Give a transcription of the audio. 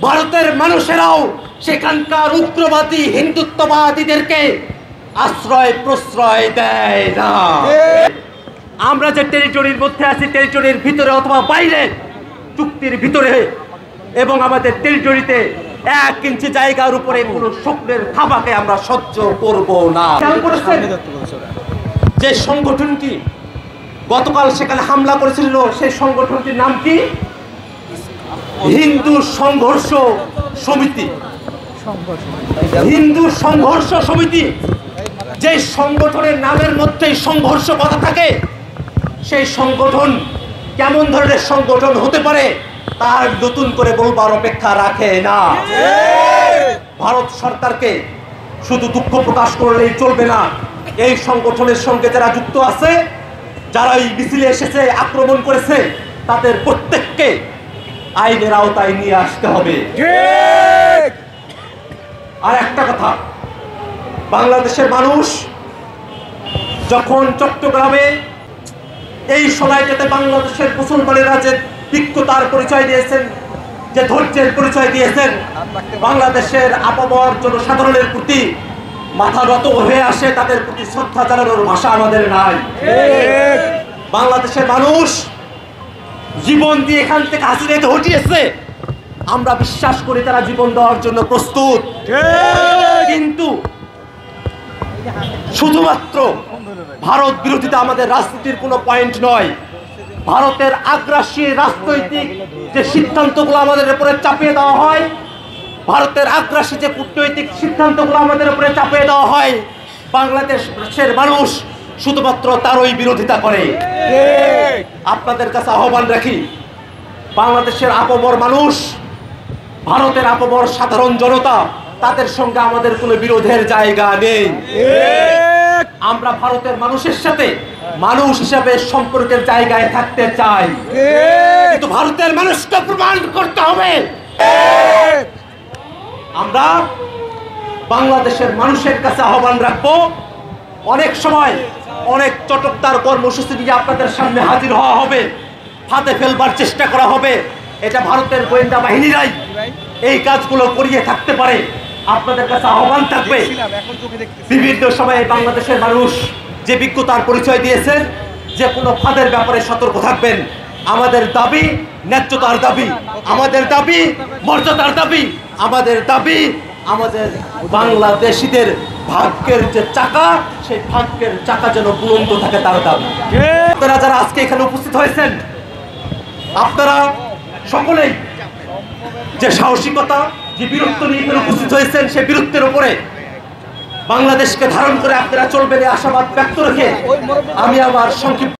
ভারতের মানুষেরাও সেখানকার উগ্রবাদী হিন্দুত্ববাদীদেরকে আশ্রয় প্রশ্রয় দেয় না। আমরা যে টেরিটরির মধ্যে আছি, টেরিটরির ভিতরে অথবা বাইরে, চুক্তির ভিতরে এবং আমাদের টেরিটরিতে 1 ইঞ্চি জায়গার উপরে কোনো শুকরের থাবাকে আমরা সহ্য করব না। যে সংগঠনটি গতকাল সেখানে হামলা করেছিল, সেই সংগঠনটির নাম কি? হিন্দু সংঘর্ষ সমিতি। হিন্দু সংঘর্ষ সমিতি, যে সংগঠনের নামের মধ্যেই সংঘর্ষ কথা থাকে, সেই সংগঠন কেমন ধরনের সংগঠন হতে পারে তার নতুন করে বলবার অপেক্ষা রাখে না। ভারত সরকারকে শুধু দুঃখ প্রকাশ করলেই চলবে না, এই সংগঠনের সঙ্গে যারা যুক্ত আছে, যারা এই মিছিলে এসেছে, আক্রমণ করেছে, তাদের প্রত্যেককে আইনের আওতায় নিয়ে আসতে হবে। আর একটা কথা, বাংলাদেশের মানুষ যখন চট্টগ্রামে এই সময়টাতে বাংলাদেশের মুসলমানেরা যে বিজ্ঞতার পরিচয় দিয়েছেন, যে ধৈর্যের পরিচয় দিয়েছেন, বাংলাদেশের আপামর জনসাধারণের প্রতি মাথা নত হয়ে আসে, তাদের প্রতি শ্রদ্ধা জানানোর ভাষা আমাদের নাই। বাংলাদেশের মানুষ জীবন দিয়ে এখান থেকে হাসিনাকে হটিয়েছে, আমরা বিশ্বাস করি তারা জীবন দেওয়ার জন্য প্রস্তুত। কিন্তু শুধুমাত্র ভারত বিরোধিতা আমাদের রাজনীতির কোনো পয়েন্ট নয়। ভারতের আগ্রাসী রাজনৈতিক যে সিদ্ধান্তগুলো আমাদের উপরে চাপিয়ে দেওয়া হয়, ভারতের আগ্রাসী যে কূটনৈতিক সিদ্ধান্তগুলো আমাদের উপরে চাপিয়ে দেওয়া হয়, বাংলাদেশের মানুষ শুধুমাত্র তারই বিরোধিতা করে। আপনাদের কাছে আহ্বান রাখি, বাংলাদেশের আপামর মানুষ, ভারতের আপামর সাধারণ জনতা, তাদের সঙ্গে আমাদের কোনো বিরোধের জায়গা নেই। আমরা ভারতের মানুষের সাথে মানুষ হিসাবে সম্পর্কের জায়গায় থাকতে চাই, কিন্তু ভারতের মানুষকে প্রমাণ করতে হবে। আমরা বাংলাদেশের মানুষের কাছে আহ্বান রাখবো, অনেক সময় অনেক চটকদার কর্মসূচি নিয়ে আপনাদের সামনে হাজির হওয়া হবে, হাতে ফেলবার চেষ্টা করা হবে। এটা ভারতের গোয়েন্দা বাহিনীরাই এই কাজগুলো করিয়ে থাকতে পারে। আপনাদের কাছে আহ্বান থাকবে, বিভিন্ন সময়ে বাংলাদেশের মানুষ যে বিজ্ঞতার পরিচয় দিয়েছেন, যে কোনো ফাঁদের ব্যাপারে সতর্ক থাকবেন। আমাদের দাবি ন্যায্যতার দাবি, আমাদের দাবি মর্যাদার দাবি, আমাদের দাবি আমাদের বাংলাদেশিদের ভাগ্যের যে চাকা, সেই ভাগ্যের চাকা যেন বুলন্দ থাকে, তার দাবি। আপনারা যারা আজকে এখানে উপস্থিত হয়েছেন, আপনারা সকলেই যে সাহসিকতা, যে বীরত্ব নিয়ে এখানে উপস্থিত হয়েছেন, সেই বীরত্বের উপরে বাংলাদেশকে ধারণ করে আপনারা চলবেন এই আশাবাদ ব্যক্ত রেখে আমি আমার সংক্ষিপ্ত